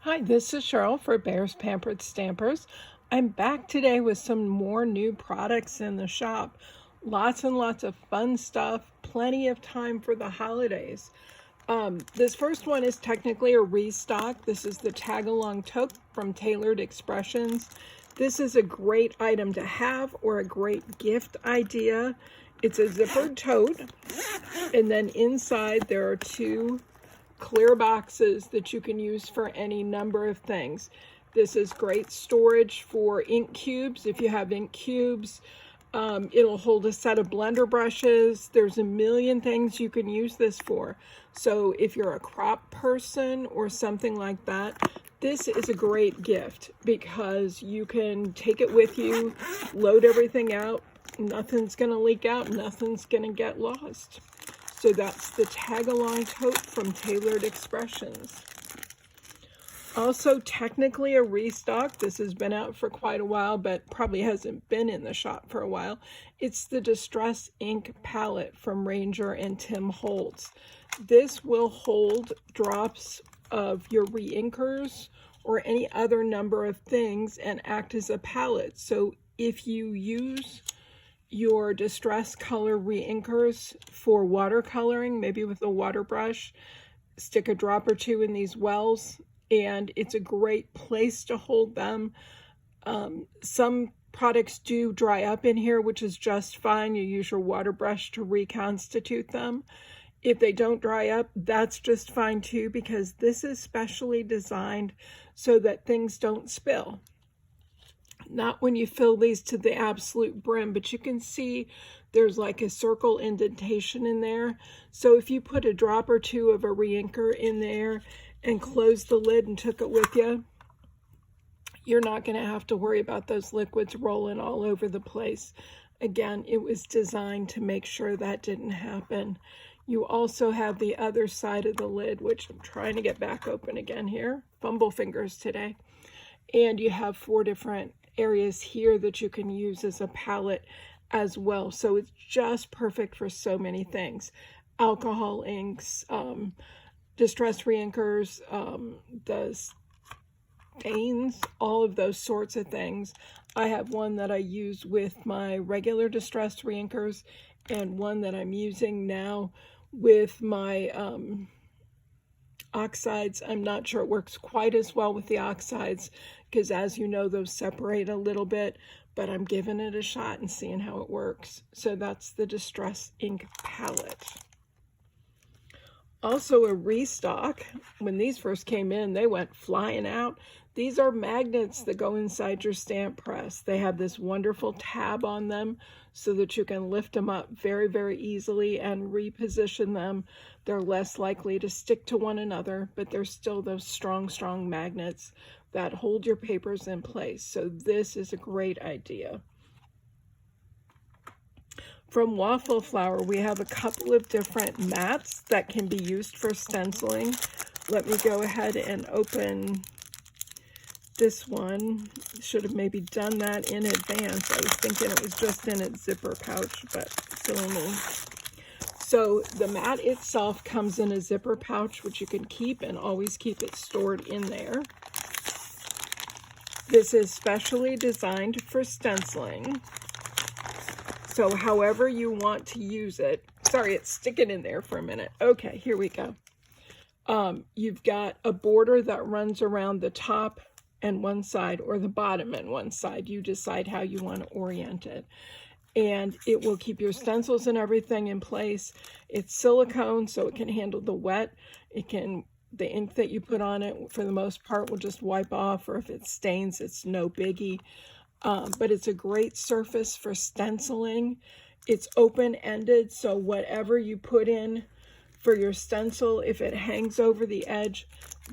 Hi, this is Cheryl for Bears Pampered Stampers. I'm back today with some more new products in the shop. Lots and lots of fun stuff, plenty of time for the holidays. This first one is technically a restock. This is the Tag-Along Toque from Tailored Expressions. This is a great item to have or a great gift idea. It's a zippered tote, and then inside there are two clear boxes that you can use for any number of things. This is great storage for ink cubes. If you have ink cubes, it'll hold a set of blender brushes. There's a million things you can use this for. So if you're a crop person or something like that, this is a great gift because you can take it with you, load everything out. Nothing's going to leak out. Nothing's going to get lost. So that's the Tag-Along Tote from Tailored Expressions. Also technically a restock. This has been out for quite a while, but probably hasn't been in the shop for a while. It's the Distress Ink Palette from Ranger and Tim Holtz. This will hold drops of your re-inkers or any other number of things and act as a palette. So if you use your distress color re-inkers for watercoloring, maybe with a water brush, stick a drop or two in these wells, and it's a great place to hold them. Some products do dry up in here, which is just fine. You use your water brush to reconstitute them. If they don't dry up, that's just fine too, because this is specially designed so that things don't spill. Not when you fill these to the absolute brim, but you can see there's like a circle indentation in there. So if you put a drop or two of a re-inker in there and close the lid and took it with you, you're not going to have to worry about those liquids rolling all over the place. Again, it was designed to make sure that didn't happen. You also have the other side of the lid, which I'm trying to get back open again here. Fumble fingers today. And you have 4 different areas here that you can use as a palette as well. So it's just perfect for so many things. Alcohol inks, distress reinkers, the stains, all of those sorts of things. I have one that I use with my regular distress reinkers and one that I'm using now with my oxides. I'm not sure it works quite as well with the oxides because, as you know, those separate a little bit, but I'm giving it a shot and seeing how it works. So that's the Distress Ink Palette. Also a restock. When these first came in, they went flying out. These are magnets that go inside your stamp press. They have this wonderful tab on them so that you can lift them up very, very easily and reposition them. They're less likely to stick to one another, but they're still those strong, strong magnets that hold your papers in place. So this is a great idea. From Waffle Flower, we have a couple of different mats that can be used for stenciling. Let me go ahead and open this one. Should have maybe done that in advance. I was thinking it was just in its zipper pouch, but silly me. So the mat itself comes in a zipper pouch, which you can keep and always keep it stored in there. This is specially designed for stenciling. So however you want to use it. Sorry, it's sticking in there for a minute. Okay, here we go. You've got a border that runs around the top and one side, or the bottom and one side. You decide how you want to orient it. And it will keep your stencils and everything in place. It's silicone, so it can handle the wet. The ink that you put on it, for the most part, will just wipe off, or if it stains, it's no biggie. But it's a great surface for stenciling. It's open-ended, so whatever you put in for your stencil, if it hangs over the edge,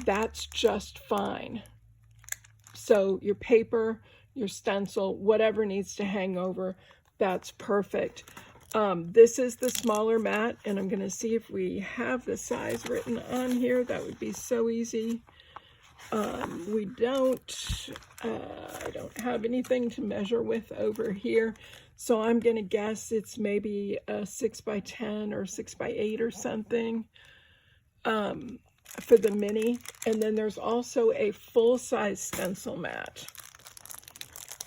that's just fine. So your paper, your stencil, whatever needs to hang over, that's perfect. This is the smaller mat, and I'm going to see if we have the size written on here. That would be so easy. We don't, I don't have anything to measure with over here, so I'm going to guess it's maybe a 6 by 10 or 6 by 8 or something. for the mini. And then there's also a full-size stencil mat.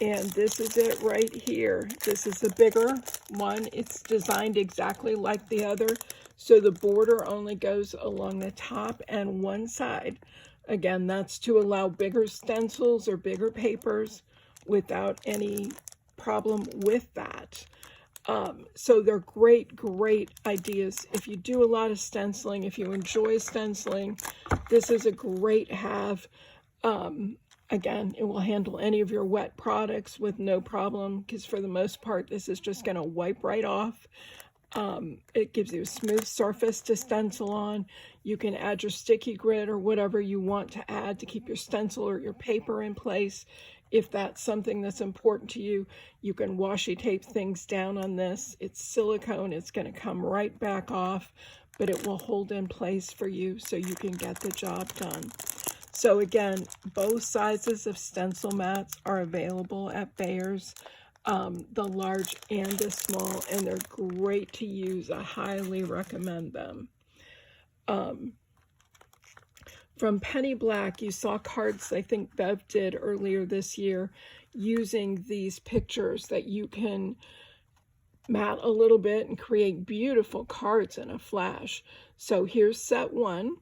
And this is it right here. This is the bigger one. It's designed exactly like the other. So the border only goes along the top and one side. Again, that's to allow bigger stencils or bigger papers without any problem with that. So they're great, great ideas. If you do a lot of stenciling, if you enjoy stenciling, this is a great have. Again, it will handle any of your wet products with no problem, because for the most part, this is just going to wipe right off. It gives you a smooth surface to stencil on. You can add your sticky grit or whatever you want to add to keep your stencil or your paper in place. If that's something that's important to you, you can washi tape things down on this. It's silicone. It's going to come right back off, but it will hold in place for you so you can get the job done. So again, both sizes of stencil mats are available at Bayer's, the large and the small, and they're great to use. I highly recommend them. From Penny Black, you saw cards I think Bev did earlier this year using these pictures that you can mat a little bit and create beautiful cards in a flash. So here's set one.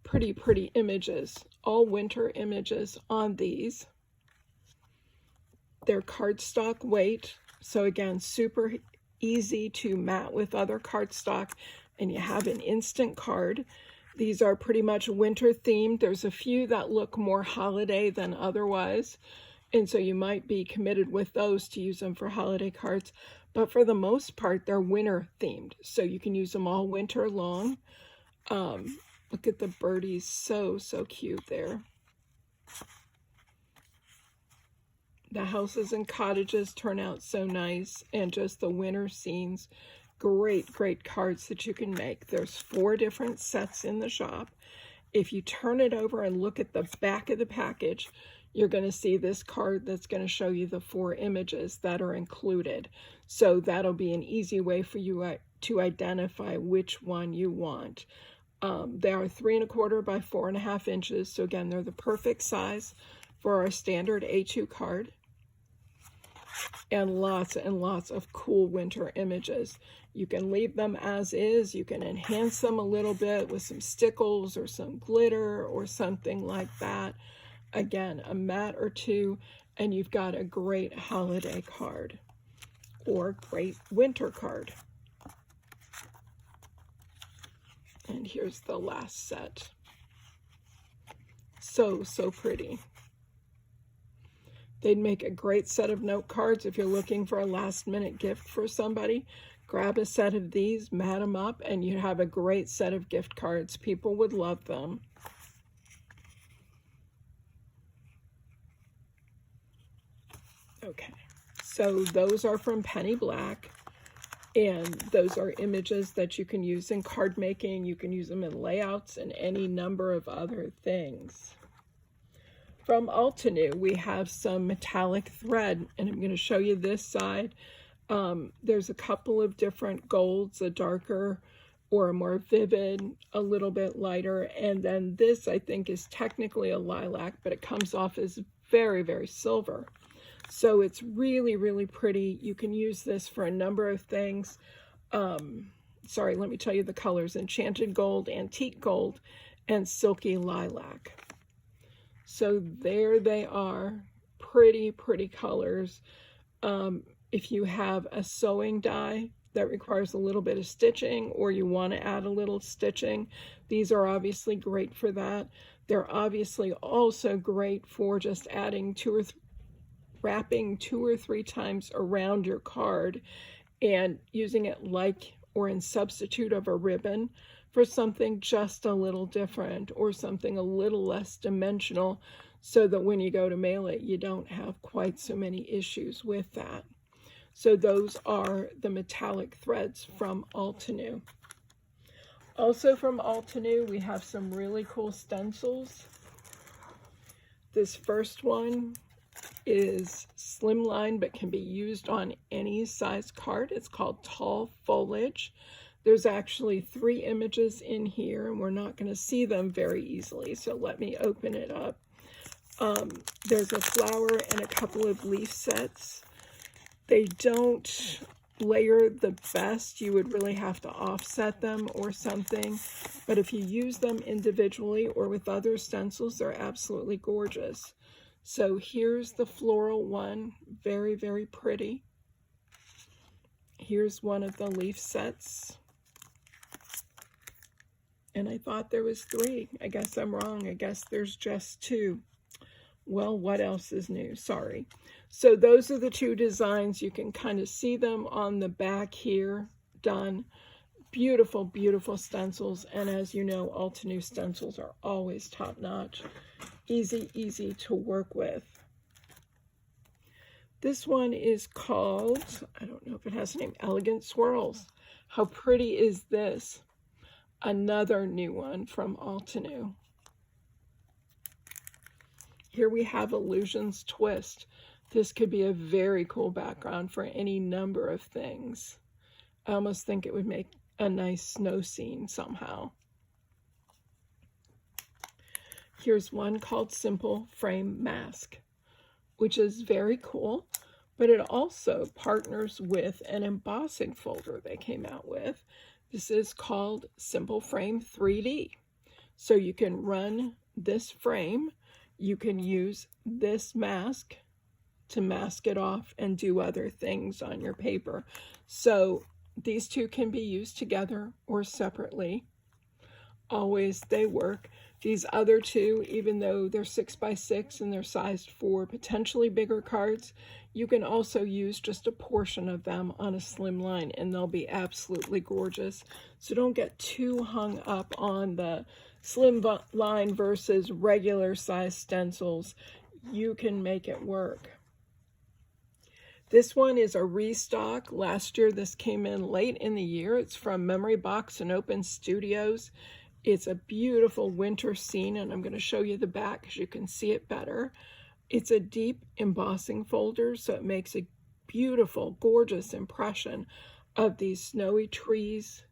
Pretty, pretty images, all winter images on these. They're cardstock weight, so again, super easy to mat with other cardstock, and you have an instant card. These are pretty much winter themed. There's a few that look more holiday than otherwise, and so you might be committed with those to use them for holiday cards, but for the most part, they're winter themed, so you can use them all winter long. Look at the birdies, so cute there. The houses and cottages turn out so nice, and just the winter scenes, great, great cards that you can make. There's 4 different sets in the shop. If you turn it over and look at the back of the package, you're going to see this card that's going to show you the 4 images that are included. So that'll be an easy way for you to identify which one you want. They are 3 1/4 by 4 1/2 inches. So again, they're the perfect size for our standard A2 card. And lots of cool winter images. You can leave them as is. You can enhance them a little bit with some stickles or some glitter or something like that. Again, a mat or two, and you've got a great holiday card or great winter card. And here's the last set. So pretty. They'd make a great set of note cards if you're looking for a last-minute gift for somebody. Grab a set of these, mat them up, and you have a great set of gift cards. People would love them. Okay, so those are from Penny Black. And those are images that you can use in card making. You can use them in layouts and any number of other things. From Altenew, we have some metallic thread, and I'm going to show you this side. There's a couple of different golds, a darker or a more vivid, a little bit lighter. And then this, I think, is technically a lilac, but it comes off as very, very silver. So it's really, really pretty. You can use this for a number of things. Sorry, let me tell you the colors. Enchanted Gold, Antique Gold, and Silky Lilac. So there they are. Pretty, pretty colors. If you have a sewing die that requires a little bit of stitching, or you want to add a little stitching, these are obviously great for that. They're obviously also great for just adding wrapping 2 or 3 times around your card and using it like or in substitute of a ribbon for something just a little different or something a little less dimensional, so that when you go to mail it, you don't have quite so many issues with that. So those are the metallic threads from Altenew. Also from Altenew, we have some really cool stencils. This first one is slimline but can be used on any size card. It's called Tall Foliage. There's actually 3 images in here, and we're not going to see them very easily, so let me open it up. There's a flower and a couple of leaf sets. They don't layer the best. You would really have to offset them or something, but if you use them individually or with other stencils, they're absolutely gorgeous. So here's the floral one, very, very pretty. Here's one of the leaf sets. And I thought there was 3. I guess I'm wrong. I guess there's just 2. Well, what else is new? Sorry. So those are the 2 designs. You can kind of see them on the back here, done. Beautiful, beautiful stencils. And as you know, Altenew stencils are always top-notch. Easy, easy to work with. This one is called, I don't know if it has a name, Elegant Swirls. How pretty is this? Another new one from Altenew. Here we have Illusions Twist. This could be a very cool background for any number of things. I almost think it would make a nice snow scene somehow. Here's one called Simple Frame Mask, which is very cool, but it also partners with an embossing folder they came out with. This is called Simple Frame 3D. So you can run this frame. You can use this mask to mask it off and do other things on your paper. So these 2 can be used together or separately. Always they work. These other 2, even though they're 6x6 and they're sized for potentially bigger cards, you can also use just a portion of them on a slim line and they'll be absolutely gorgeous. So don't get too hung up on the slim line versus regular size stencils. You can make it work. This one is a restock. Last year this came in late in the year. It's from Memory Box and Open Studios. It's a beautiful winter scene, and I'm going to show you the back because you can see it better. It's a deep embossing folder, so it makes a beautiful, gorgeous impression of these snowy trees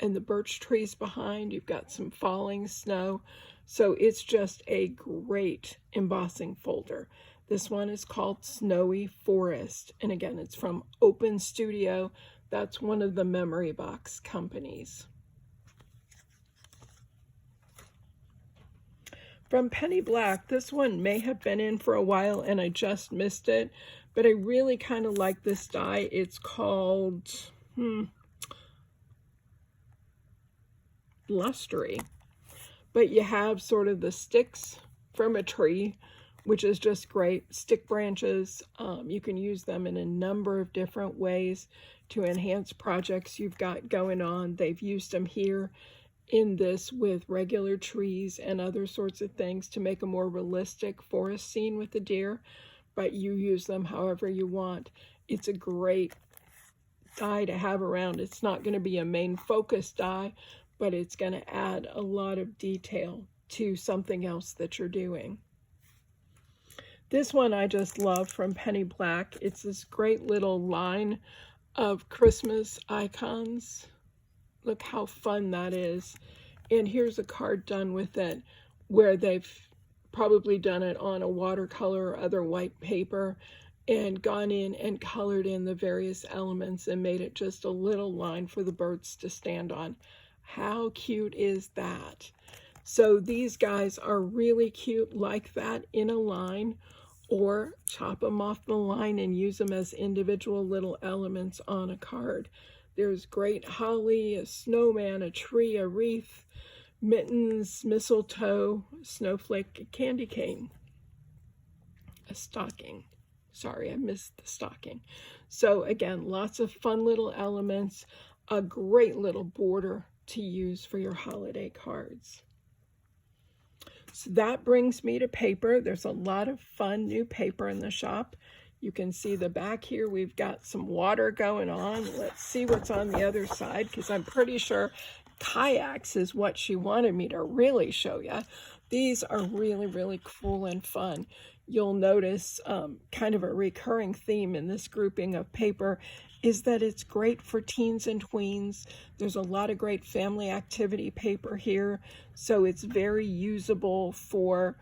and the birch trees behind. You've got some falling snow, so it's just a great embossing folder. This one is called Snowy Forest, and again, it's from Open Studio. That's one of the Memory Box companies. From Penny Black, this one may have been in for a while and I just missed it, but I really kind of like this die. It's called Blustery, but you have sort of the sticks from a tree, which is just great. Stick branches, you can use them in a number of different ways to enhance projects you've got going on. They've used them here in this with regular trees and other sorts of things to make a more realistic forest scene with the deer, but you use them however you want. It's a great die to have around. It's not going to be a main focus die, but it's going to add a lot of detail to something else that you're doing. This one I just love from Penny Black. It's this great little line of Christmas icons. Look how fun that is. And here's a card done with it where they've probably done it on a watercolor or other white paper and gone in and colored in the various elements and made it just a little line for the birds to stand on. How cute is that? So these guys are really cute like that in a line, or chop them off the line and use them as individual little elements on a card. There's great holly, a snowman, a tree, a wreath, mittens, mistletoe, snowflake, a candy cane, a stocking. Sorry, I missed the stocking. So again, lots of fun little elements, a great little border to use for your holiday cards. So that brings me to paper. There's a lot of fun new paper in the shop. You can see the back here. We've got some water going on. Let's see what's on the other side, because I'm pretty sure kayaks is what she wanted me to really show you. These are really, really cool and fun. You'll notice kind of a recurring theme in this grouping of paper is that it's great for teens and tweens. There's a lot of great family activity paper here, so it's very usable for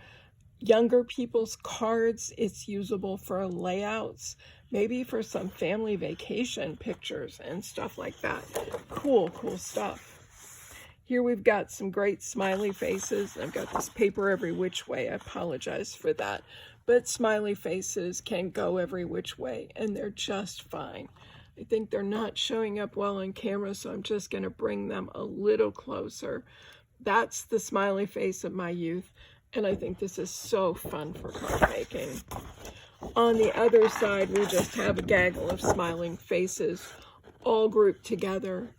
younger people's cards. It's usable for layouts, maybe for some family vacation pictures and stuff like that. Cool, cool stuff. Here we've got some great smiley faces. I've got this paper every which way. I apologize for that. But smiley faces can go every which way, and they're just fine. I think they're not showing up well on camera, so I'm just going to bring them a little closer. That's the smiley face of my youth, and I think this is so fun for card making. On the other side, we just have a gaggle of smiling faces all grouped together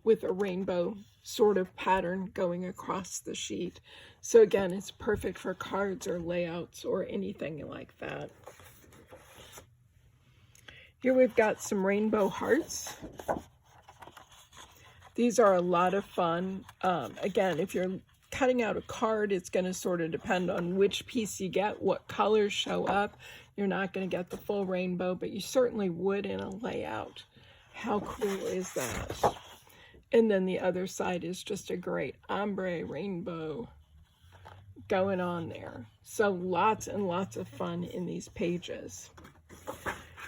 with a rainbow sort of pattern going across the sheet. So again, it's perfect for cards or layouts or anything like that. Here we've got some rainbow hearts. These are a lot of fun. Again, if you're cutting out a card, it's going to sort of depend on which piece you get, what colors show up. You're not going to get the full rainbow, but you certainly would in a layout. How cool is that? And then the other side is just a great ombre rainbow going on there. So lots and lots of fun in these pages.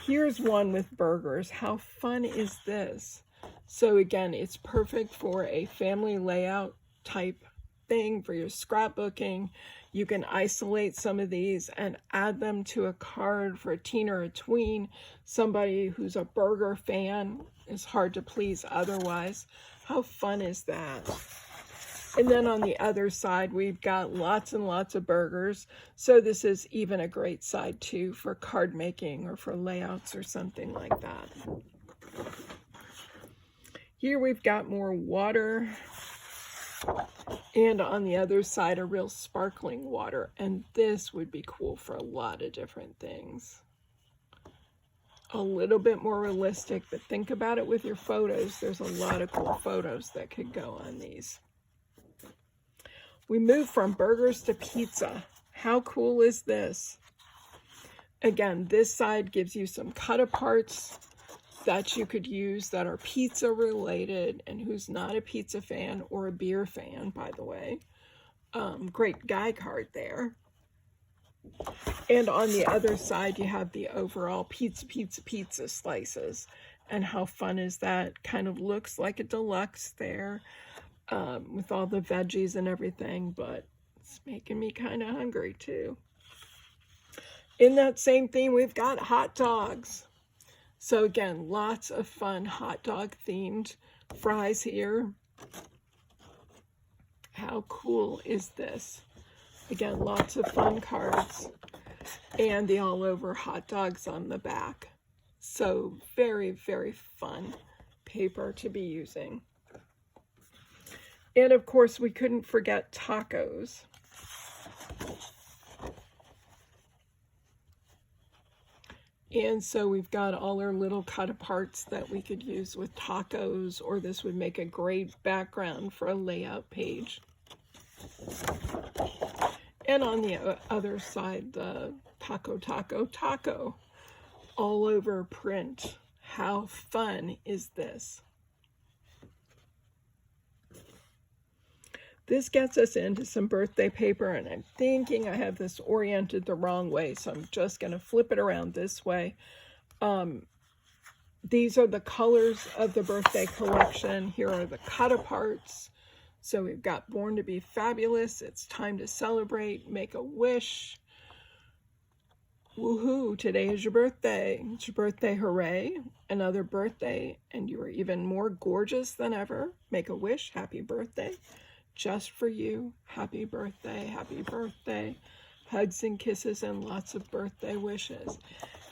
Here's one with burgers. How fun is this? So again, it's perfect for a family layout type thing for your scrapbooking. You can isolate some of these and add them to a card for a teen or a tween. Somebody who's a burger fan is hard to please otherwise. How fun is that? And then on the other side, we've got lots and lots of burgers. So this is even a great side too for card making or for layouts or something like that. Here we've got more water. And on the other side, a real sparkling water. And this would be cool for a lot of different things. A little bit more realistic, but think about it with your photos. There's a lot of cool photos that could go on these. We move from burgers to pizza. How cool is this? Again, this side gives you some cut-aparts that you could use that are pizza related, and who's not a pizza fan or a beer fan, by the way. Great guy card there. And on the other side, you have the overall pizza slices. And how fun is that? Kind of looks like a deluxe there with all the veggies and everything, but it's making me kind of hungry too. In that same theme, we've got hot dogs. So again, lots of fun hot dog themed fries here. How cool is this? Again, lots of fun cards and the all over hot dogs on the back. So very, very fun paper to be using. And of course, we couldn't forget tacos. And so we've got all our little cut-aparts that we could use with tacos, or this would make a great background for a layout page. And on the other side, the taco, all over print. How fun is this? This gets us into some birthday paper, and I'm thinking I have this oriented the wrong way, so I'm just going to flip it around this way. These are the colors of the birthday collection. Here are the cut-aparts. So we've got Born to be Fabulous, It's Time to Celebrate, Make a Wish. Woohoo, today is your birthday. It's your birthday, hooray. Another birthday, and you are even more gorgeous than ever. Make a wish, happy birthday. Just for you, happy birthday, happy birthday. Hugs and kisses and lots of birthday wishes.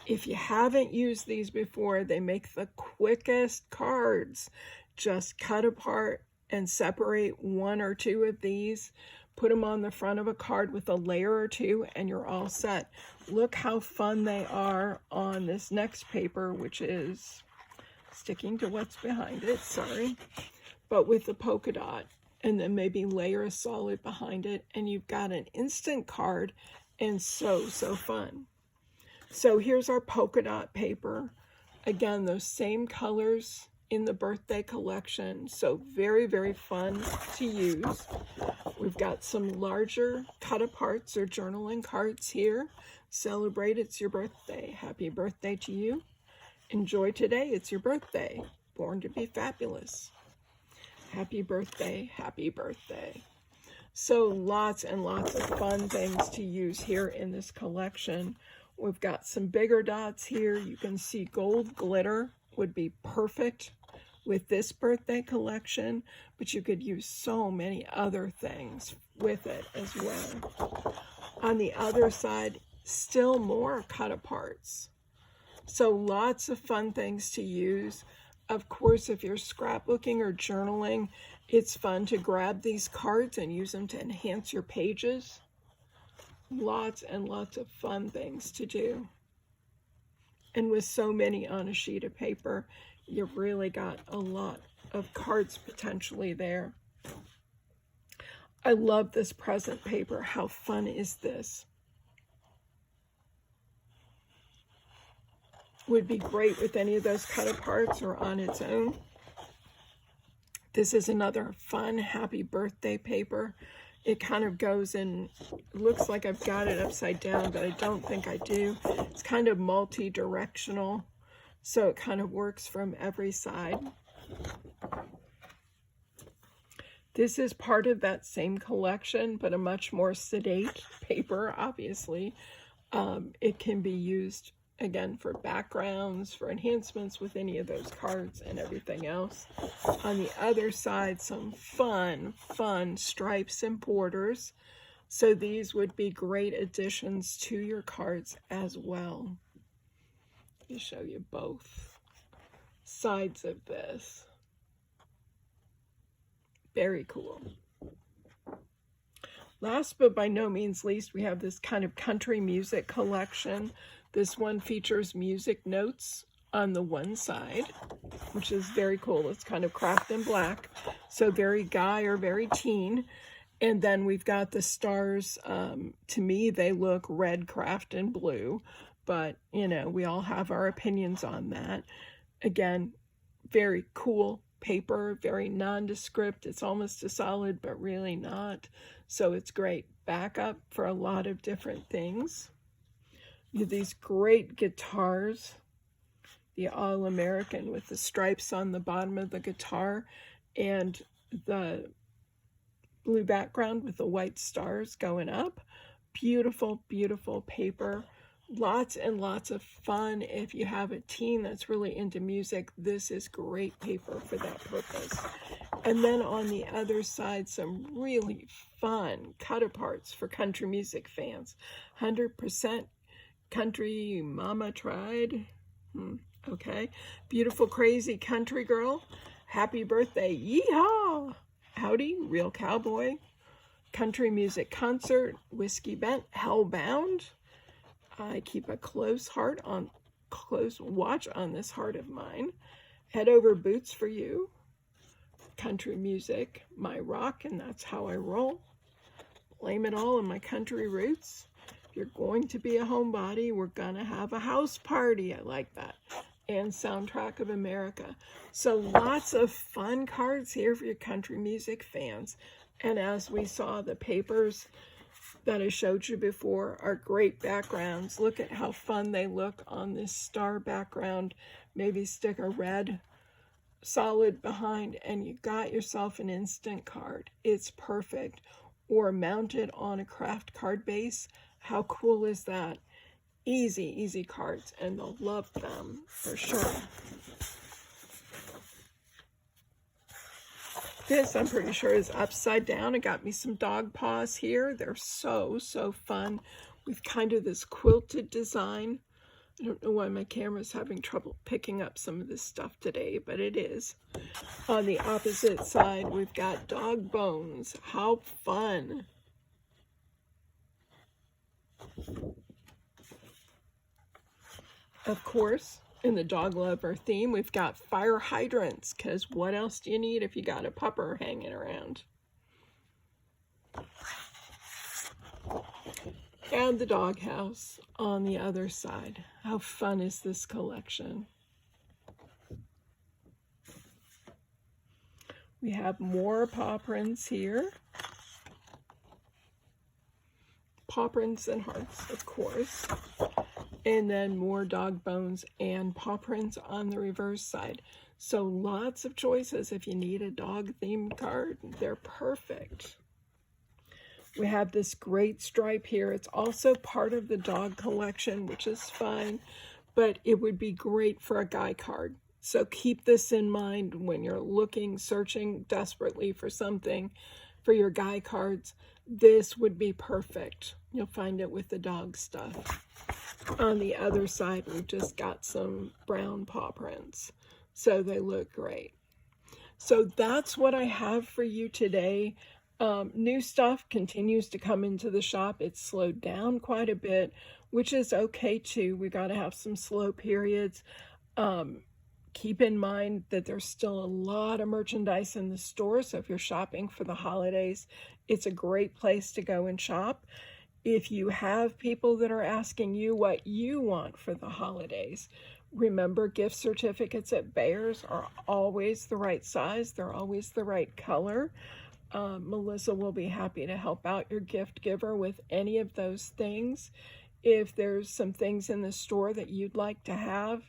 If you haven't used these before, they make the quickest cards. Just cut apart and separate one or two of these, put them on the front of a card with a layer or two, and you're all set. Look how fun they are on this next paper, which is sticking to what's behind it, sorry. but with a polka dot, and then maybe layer a solid behind it, and you've got an instant card, and so fun. So here's our polka dot paper. Again, those same colors in the birthday collection, so very, very fun to use. We've got some larger cut-aparts or journaling cards here. Celebrate, it's your birthday. Happy birthday to you. Enjoy today, it's your birthday. Born to be fabulous. Happy birthday, happy birthday. So lots and lots of fun things to use here in this collection. We've got some bigger dots here. You can see gold glitter would be perfect with this birthday collection, but you could use so many other things with it as well. On the other side, still more cut-aparts. So lots of fun things to use. Of course, if you're scrapbooking or journaling, it's fun to grab these cards and use them to enhance your pages. Lots and lots of fun things to do. And with so many on a sheet of paper, you've really got a lot of cards potentially there. I love this present paper. How fun is this? Would be great with any of those cut-aparts or on its own. This is another fun happy birthday paper. It kind of goes in, looks like I've got it upside down, but I don't think I do. It's kind of multi-directional, so it kind of works from every side. This is part of that same collection, but a much more sedate paper, obviously. It can be used, again, for backgrounds, for enhancements with any of those cards and everything else. On the other side, some fun stripes and borders. So these would be great additions to your cards as well. Let me show you both sides of this. Very cool. Last but by no means least, we have this kind of country music collection. This one features music notes on the one side, which is very cool. It's kind of craft in black, so very guy or very teen. And then we've got the stars. To me, they look red, craft, and blue, but you know, we all have our opinions on that. Again, very cool paper, very nondescript. It's almost a solid, but really not. So it's great backup for a lot of different things. You have these great guitars, the All-American with the stripes on the bottom of the guitar and the blue background with the white stars going up. Beautiful, beautiful paper. Lots and lots of fun. If you have a teen that's really into music, this is great paper for that purpose. And then on the other side, some really fun cut-aparts for country music fans. 100% Country Mama Tried. Okay. Beautiful Crazy Country Girl. Happy Birthday. Yeehaw! Howdy, Real Cowboy. Country Music Concert. Whiskey Bent. Hellbound. I keep a close watch on this heart of mine. Head Over Boots for You. Country Music, My Rock, and That's How I Roll. Blame It All on My Country Roots. If you're going to be a homebody, we're gonna have a house party. I like that. And Soundtrack of America. So lots of fun cards here for your country music fans. And as we saw, the papers that I showed you before are great backgrounds. Look at how fun they look on this star background. Maybe stick a red solid behind and you got yourself an instant card. It's perfect. Or mount it on a craft card base. How cool is that? Easy, easy cards, and they'll love them for sure. This, I'm pretty sure, is upside down. It got me some dog paws here. They're so fun with kind of this quilted design. I don't know why my camera's having trouble picking up some of this stuff today, but it is. On the opposite side, we've got dog bones. How fun. Of course, In the dog lover theme, we've got fire hydrants, because what else do you need if you got a pupper hanging around? And the doghouse on the other side. How fun is this collection? We have more paw prints here. Paw prints and hearts, of course. And then more dog bones and paw prints on the reverse side. So lots of choices. If you need a dog themed card, they're perfect. We have this great stripe here. It's also part of the dog collection, which is fine, but it would be great for a guy card. So keep this in mind when you're looking, searching desperately for something for your guy cards. This would be perfect. You'll find it with the dog stuff. On the other side, we've just got some brown paw prints, so they look great. So that's what I have for you today. New stuff continues to come into the shop. It's slowed down quite a bit, which is okay too. We got to have some slow periods. Keep in mind that there's still a lot of merchandise in the store, so if you're shopping for the holidays, it's a great place to go and shop. If you have people that are asking you what you want for the holidays, remember gift certificates at Bears are always the right size. They're always the right color. Melissa will be happy to help out your gift giver with any of those things. If there's some things in the store that you'd like to have,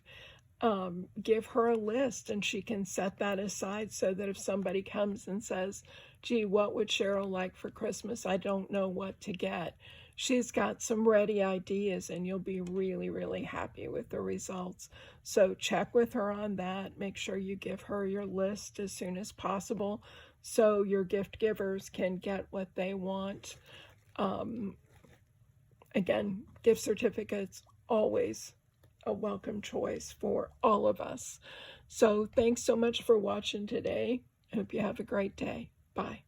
give her a list and she can set that aside so that if somebody comes and says, gee, what would Cheryl like for Christmas? I don't know what to get. She's got some ready ideas and you'll be really, really happy with the results. So check with her on that. Make sure you give her your list as soon as possible so your gift givers can get what they want. Again, gift certificates, always a welcome choice for all of us. So thanks so much for watching today. I hope you have a great day. Bye.